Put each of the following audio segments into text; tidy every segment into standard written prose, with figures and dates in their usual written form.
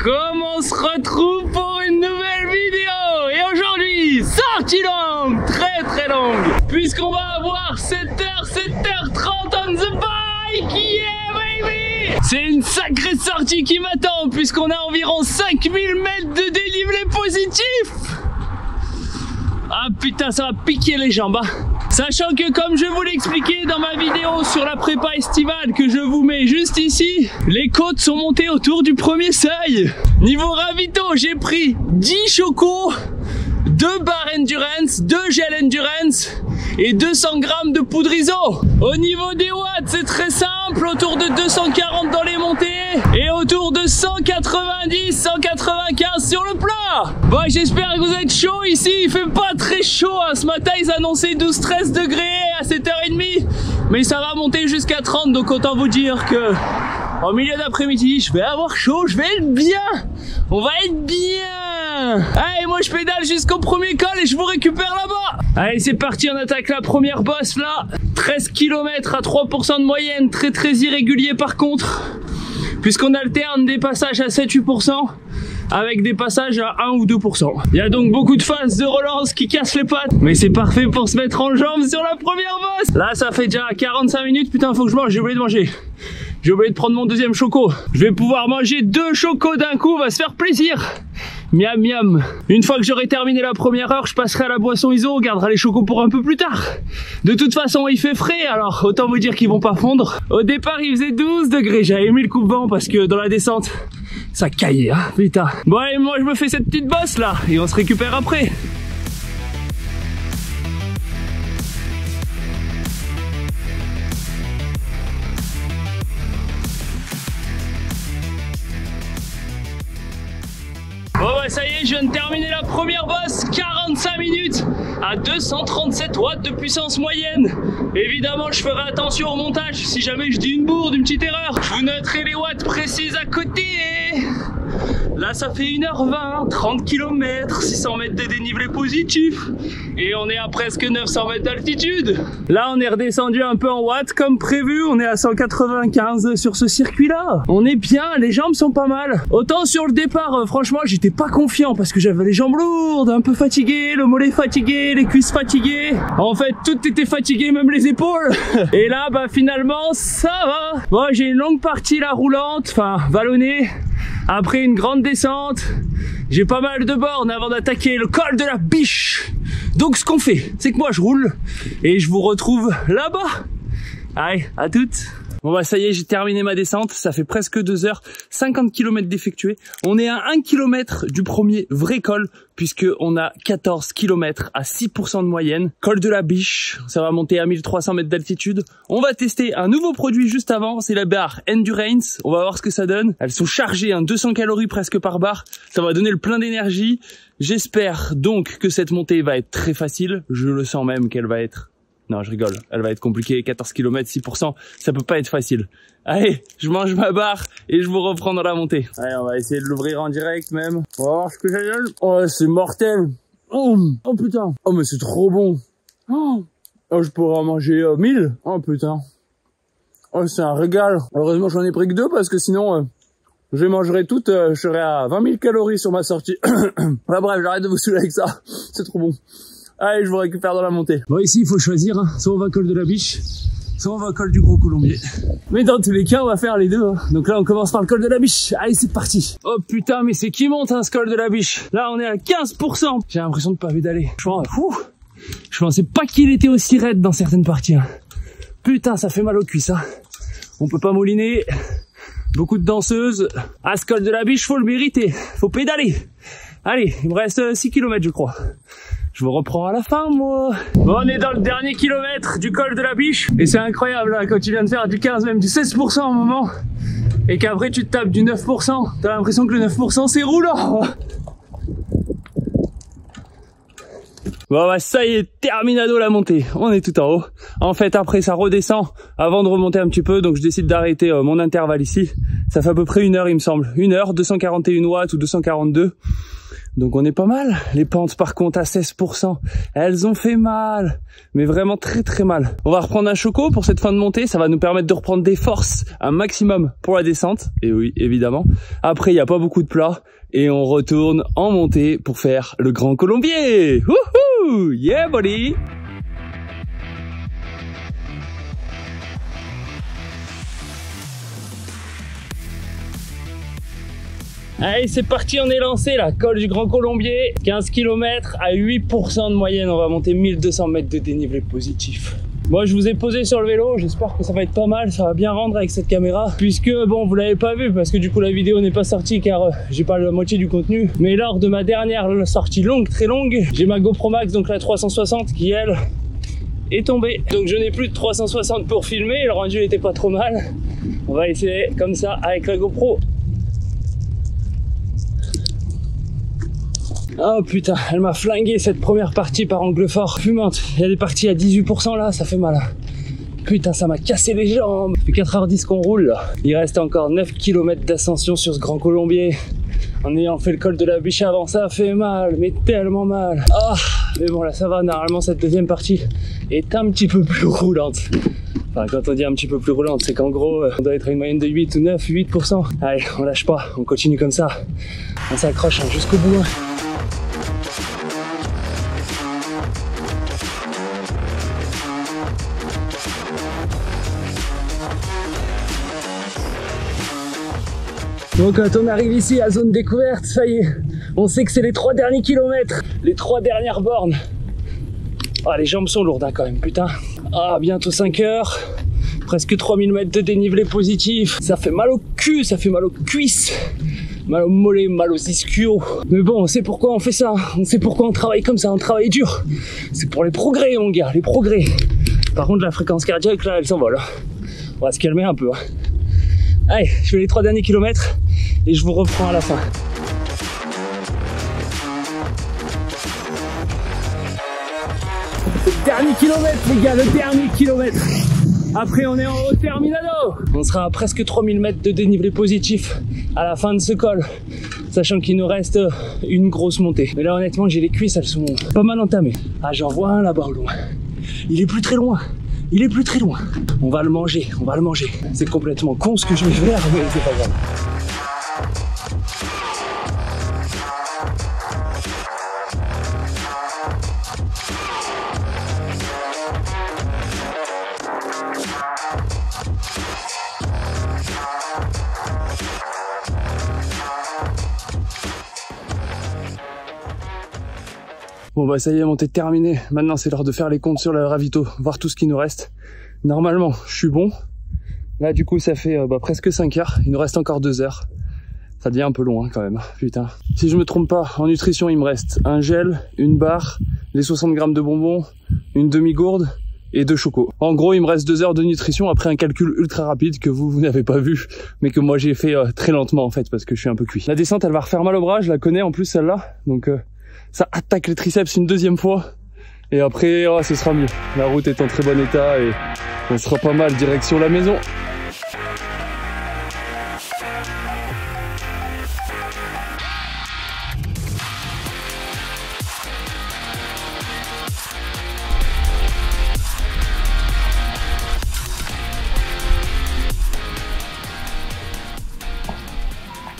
Comme on se retrouve pour une nouvelle vidéo. Et aujourd'hui, sortie longue, très longue, puisqu'on va avoir 7h30 on the bike, yeah baby. C'est une sacrée sortie qui m'attend, puisqu'on a environ 5000 mètres de dénivelé positif. Ah putain, ça va piquer les jambes, hein. Sachant que comme je vous l'ai expliqué dans ma vidéo sur la prépa estivale que je vous mets juste ici, les côtes sont montées autour du premier seuil. Niveau ravito, j'ai pris 10 chocos, 2 barres endurance, 2 gel endurance et 200 grammes de poudre iso. Au niveau des watts, c'est très simple, autour de 240 dans les montées et autour de 190, 195 sur le plat. Bon, j'espère que vous êtes chaud ici, il fait pas très chaud, hein. Ce matin ils annonçaient 12-13 degrés à 7h30, mais ça va monter jusqu'à 30, donc autant vous dire que en milieu d'après-midi, je vais avoir chaud, je vais être bien, on va être bien. Allez, moi je pédale jusqu'au premier col et je vous récupère là-bas. Allez, c'est parti, on attaque la première bosse là. 13 km à 3% de moyenne, très irrégulier par contre, puisqu'on alterne des passages à 7-8% avec des passages à 1 ou 2%. Il y a donc beaucoup de phases de relance qui cassent les pattes, mais c'est parfait pour se mettre en jambes sur la première bosse. Là, ça fait déjà 45 minutes, putain, faut que je mange, j'ai oublié de manger. J'ai oublié de prendre mon deuxième choco. Je vais pouvoir manger 2 chocos d'un coup, on va se faire plaisir. Miam miam. Une fois que j'aurai terminé la première heure, je passerai à la boisson ISO, on gardera les chocos pour un peu plus tard. De toute façon, il fait frais, alors autant vous dire qu'ils vont pas fondre. Au départ, il faisait 12 degrés, j'avais mis le coupe-vent parce que dans la descente, ça caillait, hein, putain. Bon allez, moi je me fais cette petite bosse là, et on se récupère après. Bon bah ça y est, je viens de terminer la première bosse, 45 minutes à 237 watts de puissance moyenne. Évidemment, je ferai attention au montage, si jamais je dis une bourde, une petite erreur, je vous noterai les watts précises à côté. Là ça fait 1h20, 30 km, 600 mètres de dénivelé positif et on est à presque 900 mètres d'altitude. Là on est redescendu un peu en watts comme prévu, on est à 195 sur ce circuit là. On est bien, les jambes sont pas mal. Autant sur le départ, franchement j'étais pas confiant parce que j'avais les jambes lourdes, un peu fatigué, le mollet fatigué, les cuisses fatiguées. En fait tout était fatigué, même les épaules. Et là bah finalement ça va. Bon, j'ai une longue partie là roulante, enfin vallonnée. Après une grande descente, j'ai pas mal de bornes avant d'attaquer le col de la biche. Donc ce qu'on fait, c'est que moi je roule et je vous retrouve là-bas. Allez, à toutes. Bon bah ça y est, j'ai terminé ma descente, ça fait presque 2 heures, 50 km d'effectué. On est à 1 km du premier vrai col, puisque on a 14 km à 6% de moyenne. Col de la biche, ça va monter à 1300 mètres d'altitude. On va tester un nouveau produit juste avant, c'est la barre Endurance. On va voir ce que ça donne. Elles sont chargées, 200 calories presque par barre. Ça va donner le plein d'énergie. J'espère donc que cette montée va être très facile. Je le sens même qu'elle va être... Non, je rigole, elle va être compliquée, 14 km, 6%, ça peut pas être facile. Allez, je mange ma barre et je vous reprends dans la montée. Allez, on va essayer de l'ouvrir en direct même. On va voir ce que ça donne. Oh, c'est mortel. Oh putain. Oh, mais c'est trop bon. Oh, je pourrais en manger 1000. Oh putain. Oh, c'est un régal. Heureusement, j'en ai pris que 2 parce que sinon, je les mangerais toutes. Je serais à 20 000 calories sur ma sortie. Enfin bref, j'arrête de vous saouler avec ça. C'est trop bon. Allez, je vous récupère dans la montée. Bon, ici, il faut choisir, hein. Soit on va col de la biche, soit on va col du gros colombier. Mais dans tous les cas, on va faire les deux, hein. Donc là, on commence par le col de la biche. Allez, c'est parti. Oh putain, mais c'est qui monte, hein, ce col de la biche. Là, on est à 15%. J'ai l'impression de pas pédaler. Je pensais pas qu'il était aussi raide dans certaines parties, hein. Putain, ça fait mal aux cuisses, hein. On peut pas mouliner. Beaucoup de danseuses. À ce col de la biche, faut le mériter. Faut pédaler. Allez, il me reste 6 km, je crois. Je vous reprends à la fin, moi. Bon, on est dans le dernier kilomètre du col de la biche. Et c'est incroyable, là, quand tu viens de faire du 15, même du 16% au moment. Et qu'après, tu te tapes du 9%. T'as l'impression que le 9%, c'est roulant. Bon, bah, ça y est, terminado la montée. On est tout en haut. En fait, après, ça redescend avant de remonter un petit peu. Donc, je décide d'arrêter mon intervalle ici. Ça fait à peu près 1 heure, il me semble. 1 heure, 241 watts ou 242. Donc on est pas mal. Les pentes par contre à 16%, elles ont fait mal, mais vraiment très très mal. On va reprendre un choco pour cette fin de montée, ça va nous permettre de reprendre des forces un maximum pour la descente. Et oui, évidemment. Après, il n'y a pas beaucoup de plats et on retourne en montée pour faire le Grand Colombier. Wouhou! Yeah buddy! Allez, c'est parti, on est lancé là, col du Grand Colombier, 15 km à 8% de moyenne, on va monter 1200 mètres de dénivelé positif. Moi je vous ai posé sur le vélo, j'espère que ça va être pas mal, ça va bien rendre avec cette caméra, puisque bon vous l'avez pas vu parce que du coup la vidéo n'est pas sortie car j'ai pas la moitié du contenu, mais lors de ma dernière sortie longue, très longue, j'ai ma GoPro Max, donc la 360 qui elle est tombée, donc je n'ai plus de 360 pour filmer, le rendu était pas trop mal, on va essayer comme ça avec la GoPro. Oh putain, elle m'a flingué cette première partie par angle fort, fumante. Il y a des parties à 18% là, ça fait mal. Putain, ça m'a cassé les jambes. Ça fait 4h10 qu'on roule là. Il reste encore 9 km d'ascension sur ce Grand Colombier. En ayant fait le col de la Biche avant, ça fait mal, mais tellement mal. Ah, mais bon là ça va, normalement cette deuxième partie est un petit peu plus roulante. Enfin, quand on dit un petit peu plus roulante, c'est qu'en gros, on doit être à une moyenne de 8 ou 9, 8%. Allez, on lâche pas, on continue comme ça. On s'accroche jusqu'au bout. Donc quand on arrive ici à zone découverte, ça y est, on sait que c'est les 3 derniers kilomètres, les 3 dernières bornes. Ah, les jambes sont lourdes hein, quand même, putain. Ah, bientôt 5 heures, presque 3000 mètres de dénivelé positif. Ça fait mal au cul, ça fait mal aux cuisses, mal aux mollets, mal aux ischios. Mais bon, on sait pourquoi on fait ça, on sait pourquoi on travaille comme ça, on travaille dur. C'est pour les progrès mon gars, les progrès. Par contre la fréquence cardiaque là, elle s'envole. On va se calmer un peu. Allez, je fais les 3 derniers kilomètres et je vous reprends à la fin. Le dernier kilomètre les gars, le dernier kilomètre. Après on est en haut terminado. On sera à presque 3000 mètres de dénivelé positif à la fin de ce col. Sachant qu'il nous reste une grosse montée. Mais là honnêtement j'ai les cuisses, elles sont pas mal entamées. Ah j'en vois un là-bas au loin. Il est plus très loin. Il est plus très loin. On va le manger, on va le manger. C'est complètement con ce que je vais faire, mais c'est pas grave. Bon bah ça y est, montée terminée. Maintenant c'est l'heure de faire les comptes sur le ravito, voir tout ce qui nous reste. Normalement je suis bon. Là du coup ça fait presque 5 heures, il nous reste encore 2 heures. Ça devient un peu long hein, quand même, putain. Si je me trompe pas, en nutrition il me reste un gel, une barre, les 60 grammes de bonbons, une demi-gourde et 2 chocos. En gros il me reste 2 heures de nutrition après un calcul ultra rapide que vous n'avez pas vu, mais que moi j'ai fait très lentement en fait parce que je suis un peu cuit. La descente elle va refaire mal au bras, je la connais en plus celle-là, donc ça attaque les triceps une deuxième fois et après oh, ce sera mieux. La route est en très bon état et on sera pas mal direction la maison.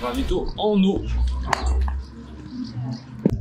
Ravito en eau.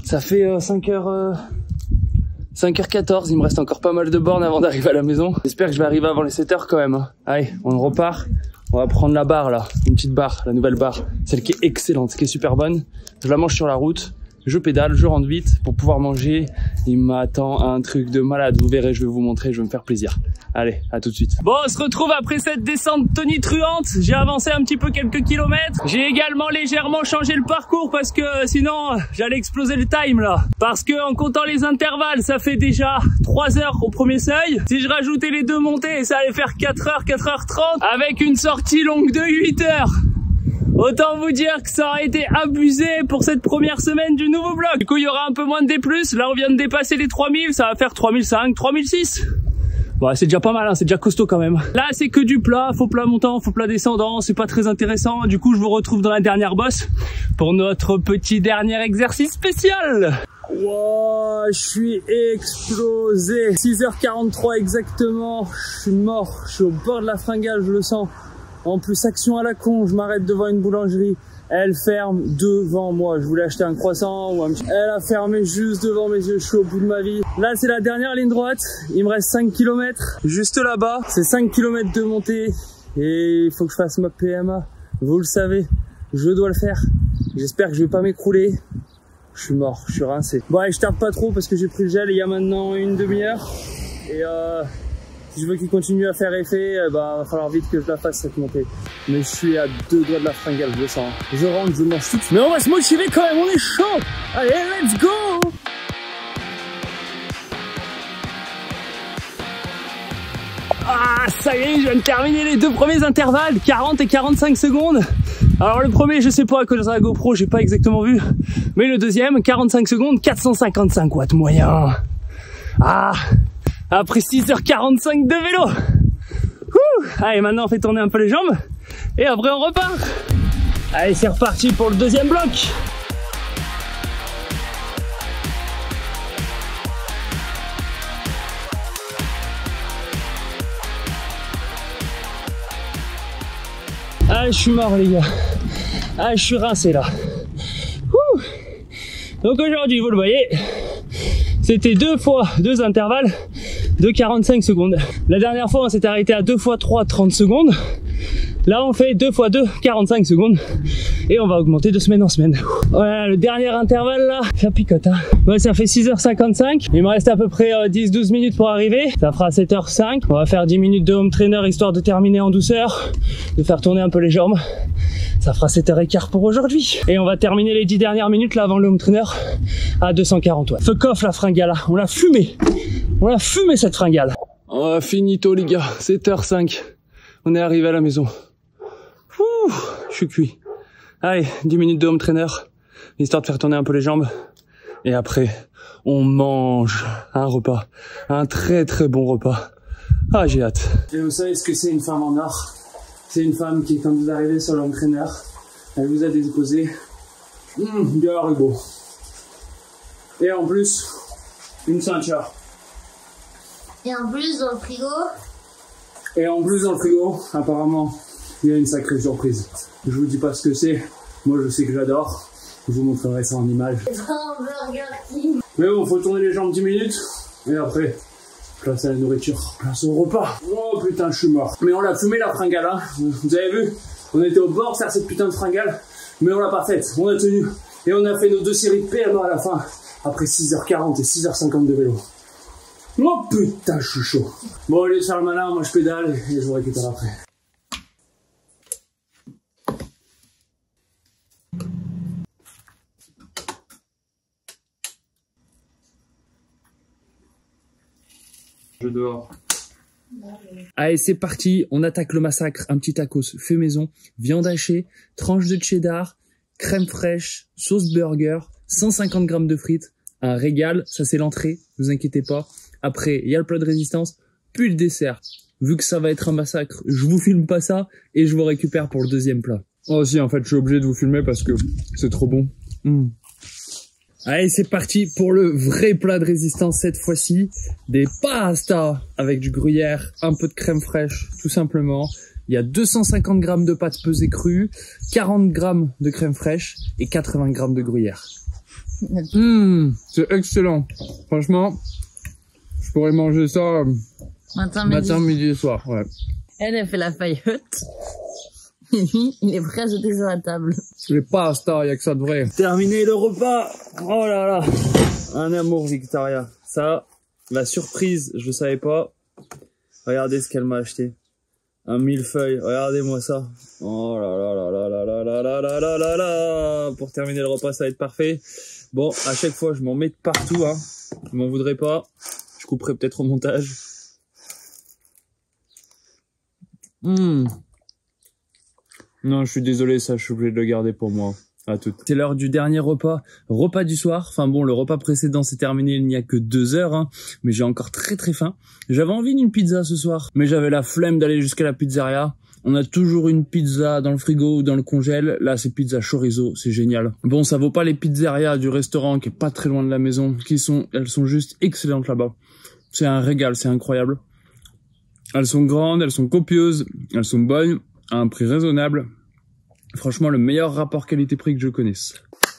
Ça fait 5h14, il me reste encore pas mal de bornes avant d'arriver à la maison. J'espère que je vais arriver avant les 7h quand même. Allez, on repart. On va prendre la barre là, une petite barre, la nouvelle barre. Celle qui est excellente, qui est super bonne. Je la mange sur la route, je pédale, je rentre vite pour pouvoir manger. Il m'attend un truc de malade, vous verrez, je vais vous montrer, je vais me faire plaisir. Allez, à tout de suite. Bon, on se retrouve après cette descente tonitruante. J'ai avancé un petit peu quelques kilomètres. J'ai également légèrement changé le parcours parce que sinon, j'allais exploser le time là. Parce que en comptant les intervalles, ça fait déjà 3 heures au premier seuil. Si je rajoutais les 2 montées, ça allait faire 4h, 4h30 avec une sortie longue de 8 heures. Autant vous dire que ça aurait été abusé pour cette première semaine du nouveau vlog. Du coup, il y aura un peu moins de D+. Là, on vient de dépasser les 3000. Ça va faire 3005, 3006. Bon, c'est déjà pas mal, hein, c'est déjà costaud quand même. Là, c'est que du plat, faux plat montant, faux plat descendant, c'est pas très intéressant. Du coup, je vous retrouve dans la dernière bosse pour notre petit dernier exercice spécial. Wow, je suis explosé. 6h43 exactement, je suis mort, je suis au bord de la fringale, je le sens. En plus, action à la con, je m'arrête devant une boulangerie. Elle ferme devant moi. Je voulais acheter un croissant ou un petit... Elle a fermé juste devant mes yeux. Je suis au bout de ma vie. Là, c'est la dernière ligne droite. Il me reste 5 km. Juste là-bas, c'est 5 km de montée. Et il faut que je fasse ma PMA. Vous le savez, je dois le faire. J'espère que je vais pas m'écrouler. Je suis mort, je suis rincé. Bon, allez, je tarde pas trop parce que j'ai pris le gel il y a maintenant une demi-heure. Et si je veux qu'il continue à faire effet, va falloir vite que je la fasse cette montée. Mais je suis à 2 doigts de la fringale, je le sens. Je rentre, je mange tout. Mais on va se motiver quand même, on est chaud. Allez, let's go. Ah, ça y est, je viens de terminer les 2 premiers intervalles, 40 et 45 secondes. Alors le premier, je sais pas à cause de la GoPro, j'ai pas exactement vu. Mais le deuxième, 45 secondes, 455 watts moyen. Ah, après 6h45 de vélo. Allez, maintenant on fait tourner un peu les jambes. Et après on repart. Allez, c'est reparti pour le deuxième bloc. Ah, je suis mort les gars. Ah, je suis rincé là. Donc aujourd'hui, vous le voyez, c'était 2 fois 2 intervalles de 45 secondes. La dernière fois, on s'était arrêté à 2 fois 3, 30 secondes. Là, on fait 2 fois 2, 45 secondes. Et on va augmenter de semaine en semaine. Voilà, le dernier intervalle là, ça picote. Hein. Ouais, ça fait 6h55. Il me reste à peu près 10-12 minutes pour arriver. Ça fera 7h05. On va faire 10 minutes de home trainer histoire de terminer en douceur, de faire tourner un peu les jambes. Ça fera 7h15 pour aujourd'hui. Et on va terminer les 10 dernières minutes là avant le home trainer à 240 watts. Fuck off la fringale, on l'a fumé. On l'a fumé cette fringale. Oh, finito les gars, 7h05. On est arrivé à la maison. Ouh, je suis cuit. Allez, 10 minutes de home trainer, histoire de faire tourner un peu les jambes. Et après, on mange un repas. Un très très bon repas. Ah, j'ai hâte. Et vous savez ce que c'est une femme en or? C'est une femme qui, quand vous arrivez sur le home trainer, elle vous a déposé du haribo. Et en plus, une ceinture. Et en plus, dans le frigo. Et en plus, dans le frigo, apparemment, il y a une sacrée surprise. Je vous dis pas ce que c'est. Moi, je sais que j'adore. Je vous montrerai ça en image. Burger King. Mais bon, faut tourner les jambes 10 minutes. Et après, place à la nourriture, place au repas. Oh putain, je suis mort. Mais on l'a fumé la fringale, hein. Vous avez vu? On était au bord de faire cette putain de fringale. Mais on l'a pas faite. On a tenu. Et on a fait nos 2 séries de PMA à la fin. Après 6h40 et 6h50 de vélo. Oh putain, je suis chaud. Bon, au lieu de faire le malin, moi je pédale et je vous récupère après. Je dehors. Allez, c'est parti, on attaque le massacre. Un petit tacos fait maison, viande hachée, tranche de cheddar, crème fraîche, sauce burger, 150 grammes de frites, un régal, ça c'est l'entrée, vous inquiétez pas. Après, il y a le plat de résistance, puis le dessert. Vu que ça va être un massacre, je vous filme pas ça et je vous récupère pour le deuxième plat. Oh si, en fait, je suis obligé de vous filmer parce que c'est trop bon. Allez, c'est parti pour le vrai plat de résistance cette fois-ci. Des pastas avec du gruyère, un peu de crème fraîche, tout simplement. Il y a 250 grammes de pâtes pesées crues, 40 grammes de crème fraîche et 80 grammes de gruyère. C'est excellent. Franchement, je pourrais manger ça matin, midi et soir. Ouais. Elle fait la faillotte. Il est prêt à jeter sur la table. Les pastas, y a que ça de vrai. Terminé le repas. Oh là là. Un amour, Victoria. Ça, la surprise, je le savais pas. Regardez ce qu'elle m'a acheté. Un millefeuille. Regardez-moi ça. Oh là là là là là là là là là là là. Pour terminer le repas, ça va être parfait. Bon, à chaque fois, je m'en mets partout, hein. Je m'en voudrais pas. Je couperai peut-être au montage. Non, je suis désolé, ça, je suis obligé de le garder pour moi. À tout. C'est l'heure du dernier repas du soir. Enfin bon, le repas précédent s'est terminé il n'y a que 2 heures, hein, mais j'ai encore très faim. J'avais envie d'une pizza ce soir, mais j'avais la flemme d'aller jusqu'à la pizzeria. On a toujours une pizza dans le frigo ou dans le congèle. Là, c'est pizza chorizo, c'est génial. Bon, ça vaut pas les pizzerias du restaurant qui est pas très loin de la maison, elles sont juste excellentes là-bas. C'est un régal, c'est incroyable. Elles sont grandes, elles sont copieuses, elles sont bonnes, à un prix raisonnable. Franchement, le meilleur rapport qualité-prix que je connaisse.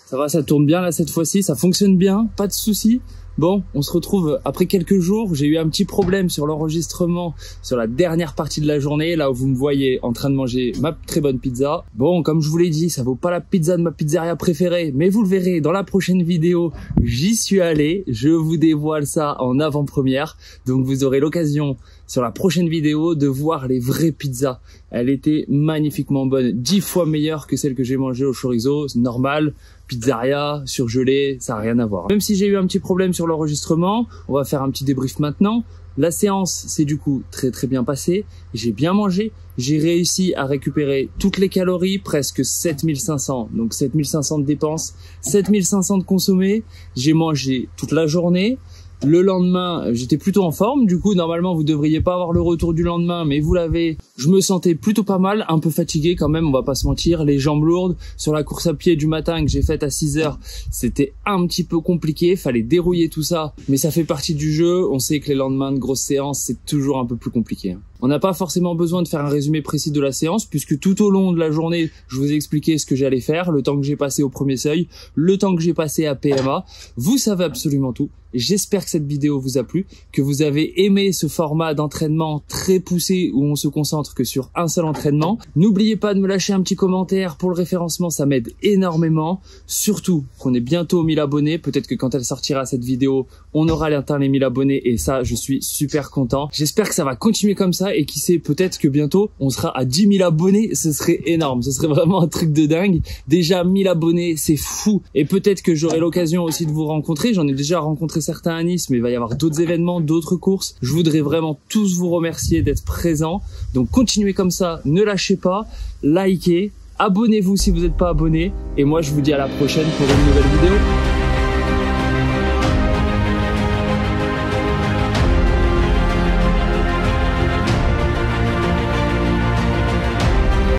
Ça va, ça tourne bien là cette fois-ci, ça fonctionne bien, pas de soucis. Bon, on se retrouve après quelques jours. J'ai eu un petit problème sur l'enregistrement sur la dernière partie de la journée, là où vous me voyez en train de manger ma très bonne pizza. Bon, comme je vous l'ai dit, ça vaut pas la pizza de ma pizzeria préférée, mais vous le verrez dans la prochaine vidéo. J'y suis allé, je vous dévoile ça en avant-première. Donc vous aurez l'occasion sur la prochaine vidéo de voir les vraies pizzas. Elle était magnifiquement bonne, 10 fois meilleure que celle que j'ai mangée au chorizo, c'est normal. Pizzeria, surgelé, ça n'a rien à voir. Même si j'ai eu un petit problème sur l'enregistrement, on va faire un petit débrief maintenant. La séance s'est du coup très bien passée. J'ai bien mangé. J'ai réussi à récupérer toutes les calories, presque 7500. Donc 7500 de dépenses, 7500 de consommés. J'ai mangé toute la journée. Le lendemain, j'étais plutôt en forme. Du coup, normalement, vous devriez pas avoir le retour du lendemain, mais vous l'avez. Je me sentais plutôt pas mal, un peu fatigué quand même, on va pas se mentir. Les jambes lourdes. Sur la course à pied du matin que j'ai faite à 6 heures, c'était un petit peu compliqué. Fallait dérouiller tout ça. Mais ça fait partie du jeu. On sait que les lendemains de grosses séances, c'est toujours un peu plus compliqué. On n'a pas forcément besoin de faire un résumé précis de la séance, puisque tout au long de la journée, je vous ai expliqué ce que j'allais faire, le temps que j'ai passé au premier seuil, le temps que j'ai passé à PMA. Vous savez absolument tout. J'espère que cette vidéo vous a plu, que vous avez aimé ce format d'entraînement très poussé où on se concentre que sur un seul entraînement. N'oubliez pas de me lâcher un petit commentaire pour le référencement, ça m'aide énormément. Surtout qu'on est bientôt aux 1000 abonnés. Peut-être que quand elle sortira cette vidéo, on aura atteint les 1000 abonnés et ça, je suis super content. J'espère que ça va continuer comme ça et qui sait, peut-être que bientôt, on sera à 10 000 abonnés. Ce serait énorme, ce serait vraiment un truc de dingue. Déjà 1000 abonnés, c'est fou. Et peut-être que j'aurai l'occasion aussi de vous rencontrer. J'en ai déjà rencontré certains à Nice, mais il va y avoir d'autres événements, d'autres courses. Je voudrais vraiment tous vous remercier d'être présents. Donc continuez comme ça, ne lâchez pas, likez, abonnez-vous si vous n'êtes pas abonné. Et moi, je vous dis à la prochaine pour une nouvelle vidéo.